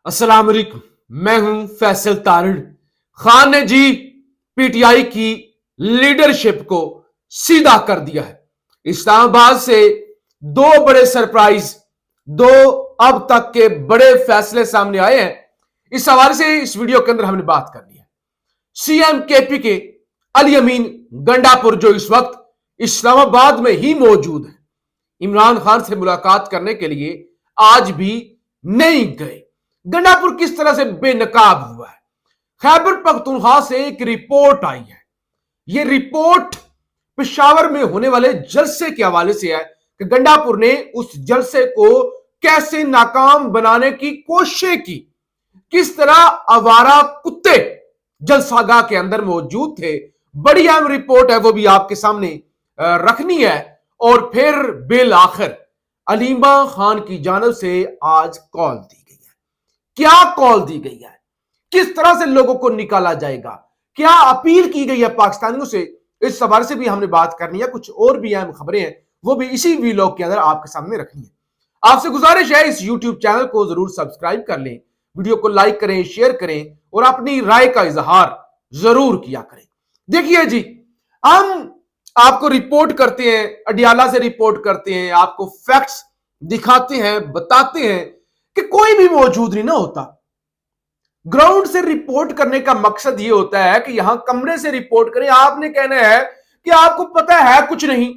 अस्सलाम वालेकुम, मैं हूं फैसल तारिड़। खान ने जी पीटीआई की लीडरशिप को सीधा कर दिया है। इस्लामाबाद से दो बड़े सरप्राइज, दो अब तक के बड़े फैसले सामने आए हैं। इस हवाले से इस वीडियो के अंदर हमने बात करनी है। सीएम केपी के अली अमीन गंडापुर जो इस वक्त इस्लामाबाद में ही मौजूद है, इमरान खान से मुलाकात करने के लिए आज भी नहीं गए। गंडापुर किस तरह से बेनकाब हुआ है। खैबर पख्तूनख्वा से एक रिपोर्ट आई है। यह रिपोर्ट पेशावर में होने वाले जलसे के हवाले से है कि गंडापुर ने उस जलसे को कैसे नाकाम बनाने की कोशिश की, किस तरह आवारा कुत्ते जलसागाह के अंदर मौजूद थे। बड़ी अहम रिपोर्ट है, वो भी आपके सामने रखनी है। और फिर बिल आखिर अलीमा खान की जानब से आज कॉल दी गई है। क्या कॉल दी गई है, किस तरह से लोगों को निकाला जाएगा, क्या अपील की गई है पाकिस्तानियों से, इस हवाले से भी हमने बात करनी है। कुछ और भी अहम खबरें हैं, वो भी इसी वीलॉग के अंदर आपके सामने रखनी है। आपसे गुजारिश है इस यूट्यूब चैनल को जरूर सब्सक्राइब कर लें, वीडियो को लाइक करें, शेयर करें और अपनी राय का इजहार जरूर किया करें। देखिए जी, हम आपको रिपोर्ट करते हैं, अडियाला से रिपोर्ट करते हैं, आपको फैक्ट्स दिखाते हैं, बताते हैं कि कोई भी मौजूद नहीं ना होता। ग्राउंड से रिपोर्ट करने का मकसद यह होता है कि यहां कमरे से रिपोर्ट करें। आपने कहना है कि आपको पता है कुछ नहीं,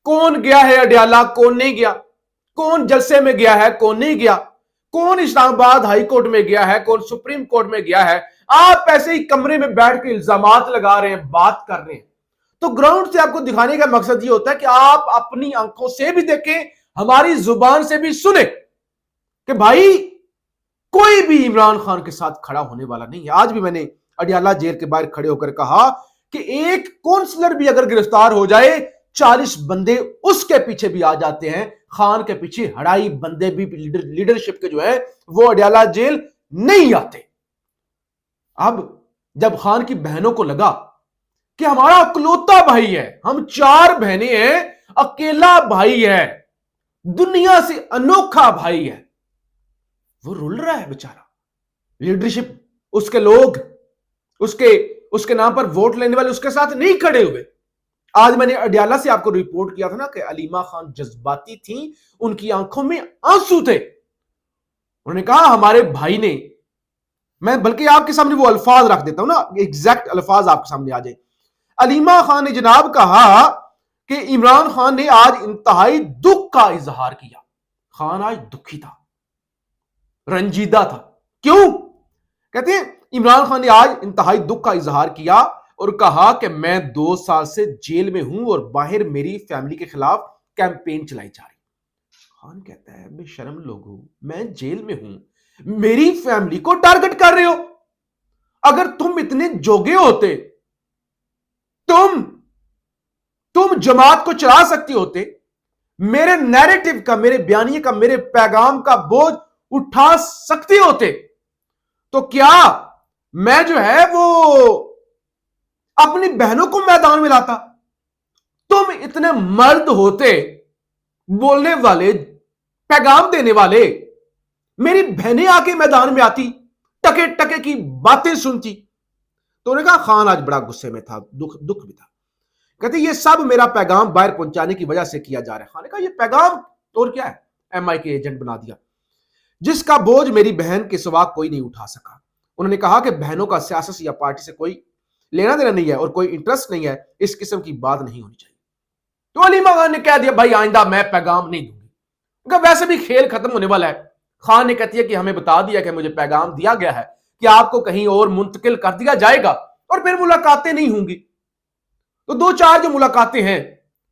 कौन गया है अडियाला, कौन नहीं गया, कौन जलसे में गया है, कौन नहीं गया, कौन इस्लामाबाद हाई कोर्ट में गया है, कौन सुप्रीम कोर्ट में गया है। आप ऐसे ही कमरे में बैठ के इल्जामात लगा रहे हैं, बात कर रहे हैं। तो ग्राउंड से आपको दिखाने का मकसद यह होता है कि आप अपनी आंखों से भी देखें, हमारी जुबान से भी सुने कि भाई कोई भी इमरान खान के साथ खड़ा होने वाला नहीं है। आज भी मैंने अडियाला जेल के बाहर खड़े होकर कहा कि एक काउंसलर भी अगर गिरफ्तार हो जाए, 40 बंदे उसके पीछे भी आ जाते हैं। खान के पीछे 2.5 बंदे भी लीडरशिप के जो है वो अडियाला जेल नहीं आते। अब जब खान की बहनों को लगा कि हमारा अकलौता भाई है, हम 4 बहनें हैं, अकेला भाई है, दुनिया से अनोखा भाई है, वो रुल रहा है बेचारा। लीडरशिप, उसके लोग, उसके नाम पर वोट लेने वाले उसके साथ नहीं खड़े हुए। आज मैंने अडियाला से आपको रिपोर्ट किया था ना कि अलीमा खान जज्बाती थी, उनकी आंखों में आंसू थे। उन्होंने कहा हमारे भाई ने, मैं बल्कि आपके सामने वो अल्फाज रख देता हूं ना, एग्जैक्ट अल्फाज आपके सामने आ जाए। अलीमा खान ने जनाब कहा कि इमरान खान ने आज इंतहाई दुख का इजहार किया। खान आज दुखी था, रंजीदा था। क्यों? कहते हैं इमरान खान ने आज इंतहाई दुख का इजहार किया और कहा कि मैं 2 साल से जेल में हूं और बाहर मेरी फैमिली के खिलाफ कैंपेन चलाई जा रही। खान कहता है बेशर्म लोगों, मैं जेल में हूं, मेरी फैमिली को टारगेट कर रहे हो। अगर तुम इतने जोगे होते, तुम जमात को चला सकते होते, मेरे नैरेटिव का, मेरे बयानिए का, मेरे पैगाम का बोझ उठा सकते होते, तो क्या मैं जो है वो अपनी बहनों को मैदान में लाता? तुम इतने मर्द होते, बोलने वाले, पैगाम देने वाले, मेरी बहनें आके मैदान में आती, टके टके की बातें सुनती। तो उन्होंने कहा खान आज बड़ा गुस्से में था, दुख भी था। कहते ये सब मेरा पैगाम बाहर पहुंचाने की वजह से किया जा रहा है। खान ने कहा ये पैगाम और क्या है, एमआई के एजेंट बना दिया, जिसका बोझ मेरी बहन के सिवा कोई नहीं उठा सका। उन्होंने कहा कि बहनों का सियासत या पार्टी से कोई लेना देना नहीं है और कोई इंटरेस्ट नहीं है, इस किस्म की बात नहीं होनी चाहिए। तो अलीमा खान ने कह दिया भाई आइंदा मैं पैगाम नहीं दूंगी। वैसे भी खेल खत्म होने वाला है। खान ने कहती है कि हमें बता दिया कि मुझे पैगाम दिया गया है कि आपको कहीं और मुंतकिल कर दिया जाएगा और फिर मुलाकातें नहीं होंगी। तो 2-4 जो मुलाकातें हैं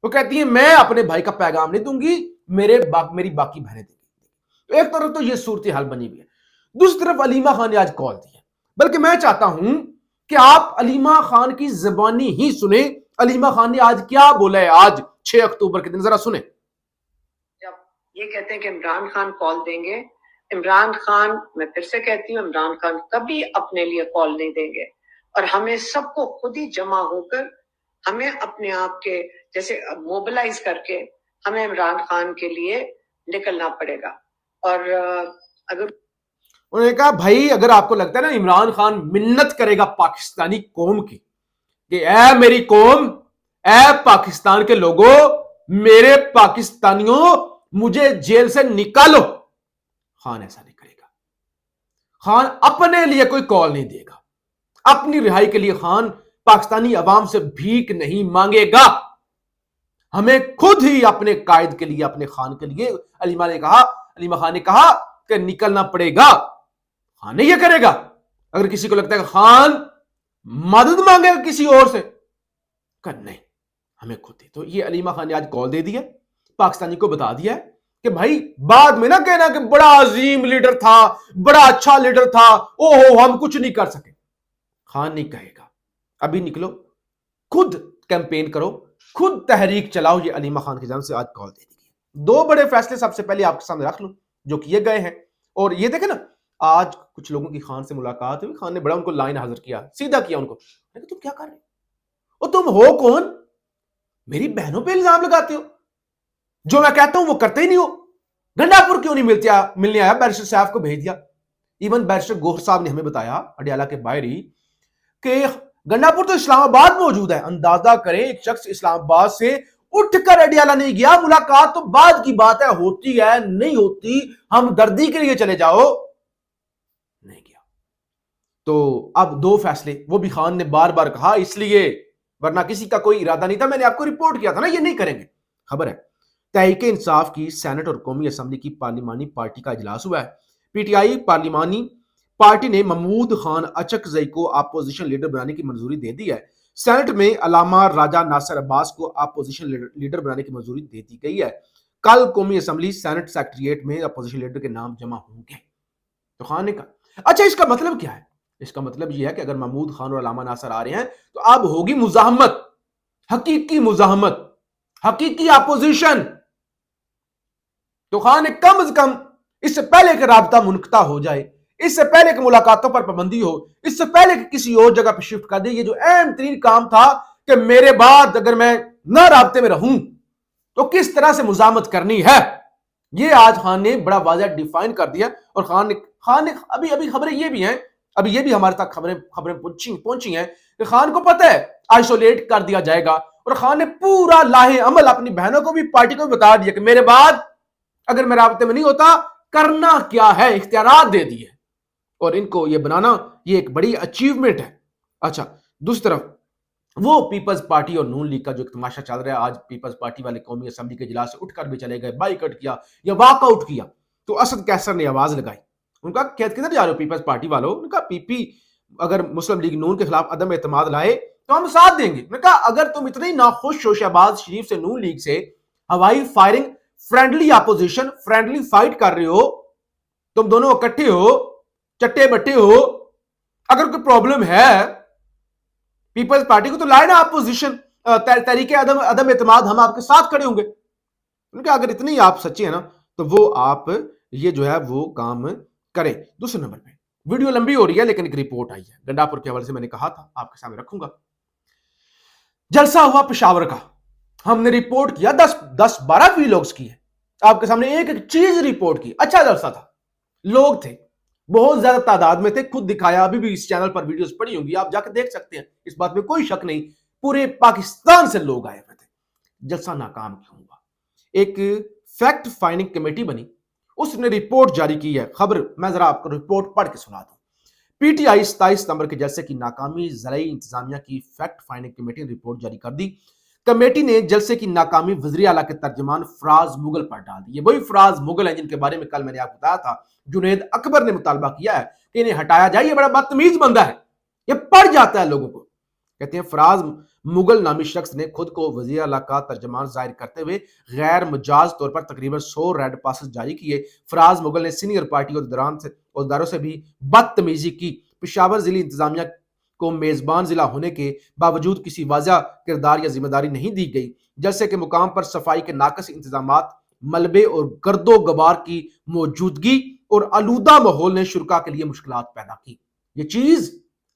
वो कहती है मैं अपने भाई का पैगाम नहीं दूंगी, मेरी बाकी बहनें देंगी। तो एक तरफ तो ये सूरत हाल बनी हुई है, दूसरी तरफ अलीमा खान ने आज कॉल दी है। बल्कि मैं चाहता हूं कि आप अलीमा खान की जुबानी ही सुने। अलीमा खान ने आज क्या बोला है, आज 6 अक्टूबर के दिन, जरा सुने। जब ये कहते हैं कि इमरान खान कॉल देंगे, इमरान खान, मैं फिर से कहती हूँ, इमरान खान कभी अपने लिए कॉल नहीं देंगे और हमें सबको खुद ही जमा होकर, हमें अपने आप के जैसे मोबिलाइज करके हमें इमरान खान के लिए निकलना पड़ेगा। और अगर उन्होंने कहा भाई अगर आपको लगता है ना इमरान खान मिन्नत करेगा पाकिस्तानी कौम की कि ऐ मेरी कौम, ऐ पाकिस्तान के लोगों, मेरे पाकिस्तानियों, मुझे जेल से निकालो, खान ऐसा नहीं करेगा। खान अपने लिए कोई कॉल नहीं देगा, अपनी रिहाई के लिए खान पाकिस्तानी अवाम से भीख नहीं मांगेगा। हमें खुद ही अपने कायद के लिए, अपने खान के लिए अलीमा खान ने कहा कि निकलना पड़ेगा। खान नहीं ये करेगा। अगर किसी को लगता है कि खान मदद मांगेगा किसी और से, कर नहीं, हमें खुद ही। तो ये अलीमा खान ने आज कॉल दे दिया, पाकिस्तानी को बता दिया है कि भाई बाद में ना कहना कि बड़ा अजीम लीडर था, बड़ा अच्छा लीडर था, ओहो हम कुछ नहीं कर सके। खान नहीं कहेगा, अभी निकलो, खुद कैंपेन करो, खुद तहरीक चलाओ। ये अलीमा खान की जानिब से आज कॉल दे दी। दो बड़े फैसले सबसे पहले आपके सामने रख लूं जो किए गए हैं। और ये देखे ना, आज कुछ लोगों की खान से मुलाकात हुई, खान ने बड़ा उनको लाइन हाजिर किया, सीधा किया उनको, तुम क्या कर रहे हो, तुम हो कौन, मेरी बहनों पे इल्जाम लगाते हो, जो मैं कहता हूं वो करते ही नहीं हो। गंडापुर क्यों नहीं मिलने आया, बैरिस्टर साहब को भेज दिया। इवन बैरिस्टर गोहर साहब ने हमें बताया अडियाला के बाहर ही कि गंडापुर तो इस्लामाबाद मौजूद है। अंदाजा करें, एक शख्स इस्लामाबाद से उठकर अडियाला नहीं गया। मुलाकात तो बाद की बात है, होती है नहीं होती, हम दर्दी के लिए चले जाओ, नहीं गया। तो अब दो फैसले, वो भी खान ने बार बार कहा इसलिए, वरना किसी का कोई इरादा नहीं था। मैंने आपको रिपोर्ट किया था ना, ये नहीं करेंगे। खबर है तहरीक इंसाफ की सेनेट और कौमी असम्बली की पार्लिमानी पार्टी का इजलास हुआ है। पीटीआई पार्लिमानी पार्टी ने महमूद खान अचकजई को अपोजिशन लीडर बनाने की मंजूरी दे दी है। सेनेट में अलामा राजा नासिर अब्बास को अपोजिशन लीडर बनाने की मंजूरी दे दी गई है। कल कौमी असम्बली सेनेट सेक्रेटरिएट में अपोजिशन लीडर के नाम जमा होंगे। तो खान ने कहा, अच्छा इसका मतलब क्या है? इसका मतलब यह है कि अगर महमूद खान और अलामा नासिर आ रहे हैं तो अब होगी मुजाहमत, हकीकी मुजाहमत, हकीकी अपोजिशन। तो खान ने कम से कम इससे पहले कि राबता मुनक़ता हो जाए, इससे पहले कि मुलाकातों पर पाबंदी हो, इससे पहले कि किसी और जगह पर शिफ्ट कर दे, ये जो अहम तरीन काम था कि मेरे बाद अगर मैं ना राबते में रहूं तो किस तरह से मुजामत करनी है, ये आज खान ने बड़ा वाज़ेह डिफाइन कर दिया। और खान ने अभी खबरें ये भी हैं, अभी ये भी हमारे तक खबरें पहुंची हैं कि खान को पता है आइसोलेट कर दिया जाएगा। और खान ने पूरा लाहे अमल अपनी बहनों को भी, पार्टी को भी बता दिया कि मेरे बाद अगर मैं राबते में नहीं होता करना क्या है, इख्तियारात दे दिए। और इनको ये बनाना, ये एक बड़ी अचीवमेंट है। अच्छा, दूसरी तरफ वो पीपल्स पार्टी और नून लीग का जो तमाशा चल रहा है, आज पीपल्स पार्टी वाले कौमी असम्बली के इजलास से उठकर भी चले गए, बाइकआउट किया या वॉकआउट किया। तो असद कैसर ने आवाज लगाई, उनका किधर जा रहे हो पीपल्स पार्टी वालों? उनका पीपी अगर मुस्लिम लीग नून के खिलाफ अदम एतमाद लाए तो हम साथ देंगे। उन्होंने कहा अगर तुम इतने नाखुश हो शहबाज शरीफ से, नून लीग से, हवाई firing, friendly opposition, friendly fight कर रहे हो, तुम दोनों इकट्ठे हो, चट्टे बट्टे हो, अगर कोई प्रॉब्लम है पीपल्स पार्टी को तो लाए ना अपोजिशन, तरीके अदम एतमाद, हम आपके साथ खड़े होंगे। उनके अगर इतनी आप सच्चे हैं ना तो वो आप ये जो है वो काम करें। दूसरे नंबर पे वीडियो लंबी हो रही है लेकिन एक रिपोर्ट आई है गंडापुर के हवाले से, मैंने कहा था आपके सामने रखूंगा। जलसा हुआ पेशावर का, हमने रिपोर्ट किया, 10-12 वीलॉग्स की है आपके सामने, एक एक चीज रिपोर्ट की। अच्छा जलसा था, लोग थे, बहुत ज्यादा तादाद में थे, खुद दिखाया, अभी भी इस चैनल पर वीडियोस पड़ी होंगी, आप जाकर देख सकते हैं, इस बात में कोई शक नहीं। पूरे पाकिस्तान से लोग आए हुए थे। जलसा नाकाम क्यों हुआ? एक फैक्ट फाइंडिंग कमेटी बनी, उसने रिपोर्ट जारी की है। खबर मैं जरा आपको रिपोर्ट पढ़ के सुना दूं। पीटीआई 27 सितंबर के जलसे की नाकामी, ज़राई इंतजामिया की फैक्ट फाइंडिंग कमेटी ने रिपोर्ट जारी कर दी। कमेटी ने जलसे की नाकामी वज़ीर आला के तर्जुमान फराज मुगल पर डाल दी। वही फराज मुगल है जिनके बारे में कल मैंने आपको बताया था, जुनैद अकबर ने मुतालबा किया है कि इन्हें हटाया जाए, ये बड़ा बदतमीज बंदा है, ये पड़ जाता है लोगों को। कहते हैं फराज मुगल नामी शख्स ने खुद को वज़ीर आला का तर्जुमान जाहिर करते हुए गैर मुजाज तौर पर तकरीबन 100 रेड पासेस जारी किए। फराज मुगल ने सीनियर पार्टी अहदेदारों से भी बदतमीजी की। पेशावर जिली इंतजामिया को मेजबान जिला होने के बावजूद किसी वाज़ा किरदार या जिम्मेदारी नहीं दी गई। जलसे के मुकाम पर सफाई के नाकस इंतजामात, मलबे और गर्दो गबार की मौजूदगी और आलूदा माहौल ने शुरका के लिए मुश्किलात पैदा की। ये चीज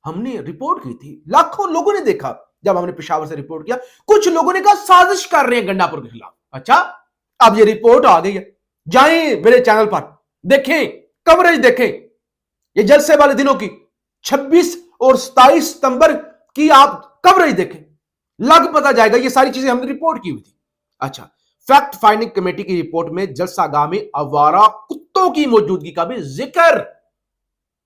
हमने रिपोर्ट की थी, लाखों लोगों ने देखा जब हमने पेशावर से रिपोर्ट किया। कुछ लोगों ने कहा साजिश कर रहे हैं गंडापुर के खिलाफ। अच्छा, अब ये रिपोर्ट आ गई है, जाएं मेरे चैनल पर देखें, कवरेज देखें, یہ جلسے والے دنوں کی 26 اور 27 ستمبر کی آپ کوریج دیکھیں, لگ پتہ جائے گا. یہ ساری چیزیں ہم نے رپورٹ کی ہوئی تھی. اچھا, فیکٹ فائنڈنگ کمیٹی کی رپورٹ میں جلسہ گاہ میں آوارہ کتوں کی موجودگی کا بھی ذکر.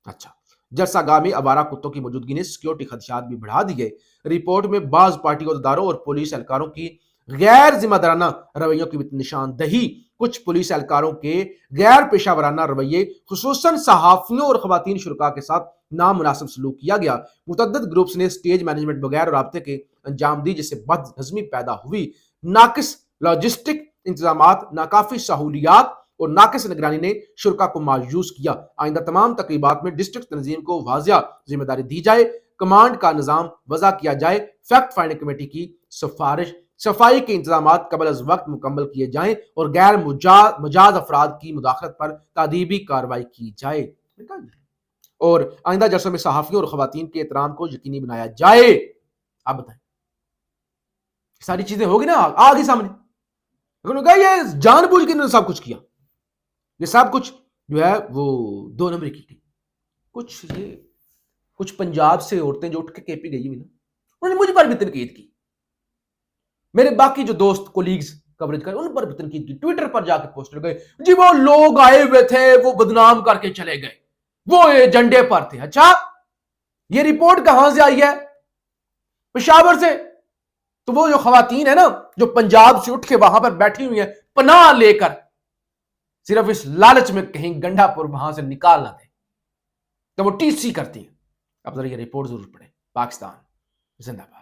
اچھا, جلسہ گاہ میں آوارہ کتوں کی موجودگی نے سیکیورٹی خدشات بھی بڑھا دیے. رپورٹ میں بعض پارٹی عہدیداروں اور پولیس اہلکاروں کی غیر ذمہ دارانہ رویوں کی نشاندہی. کچھ پولیس اہلکاروں کے غیر پیشہ ورانہ رویے, خصوصاً صحافیوں اور خواتین شرکاء کے ساتھ نامناسب سلوک کیا گیا. متعدد گروپس نے سٹیج مینجمنٹ بغیر رابطے کے انجام دی, جس سے بد ہضمی پیدا ہوئی. ناقص لاجسٹک انتظامات, ناکافی سہولیات اور ناقص نگرانی نے شرکاء کو مایوس کیا. آئندہ تمام تقریبات میں ڈسٹرکٹ تنظیم کو واضح ذمہ داری دی جائے, کمانڈ کا نظام وضع کیا جائے. فیکٹ فائنڈنگ کمیٹی کی سفارش, صفائی کے انتظامات قبل از وقت مکمل کیے جائیں اور غیر مجاز افراد کی مداخلت پر تادیبی کارروائی کی جائے. اور آئندہ جلسوں میں صحافیوں اور خواتین کے احترام کو یقینی بنایا جائے. آپ بتائیں, ساری چیزیں ہوگی نا آگے سامنے. انہوں نے کہا یہ جان بوجھ کے انہوں نے سب کچھ کیا, یہ سب کچھ جو ہے وہ 2 نمبر کی. کچھ پنجاب سے عورتیں جو اٹھ کے کے پی گئی ہوئی نا, انہوں نے مجھ پر بھی تنقید کی. میرے باقی جو دوست کولیگز کوریج کر, ان پر بھی تنقید کی. ٹویٹر پر جا کے پوسٹر گئے, جی وہ لوگ آئے ہوئے تھے, وہ بدنام کر کے چلے گئے, وہ ایجنڈے پر تھے. اچھا, یہ رپورٹ کہاں سے آئی ہے؟ پشاور سے. تو وہ جو خواتین ہیں نا, جو پنجاب سے اٹھ کے وہاں پر بیٹھی ہوئی ہیں پناہ لے کر, صرف اس لالچ میں کہیں گنڈا پور وہاں سے نکال نہ دیں, تو وہ ٹی سی کرتی ہیں. اب ذرا یہ رپورٹ ضرور پڑھیں. پاکستان زندہ باد.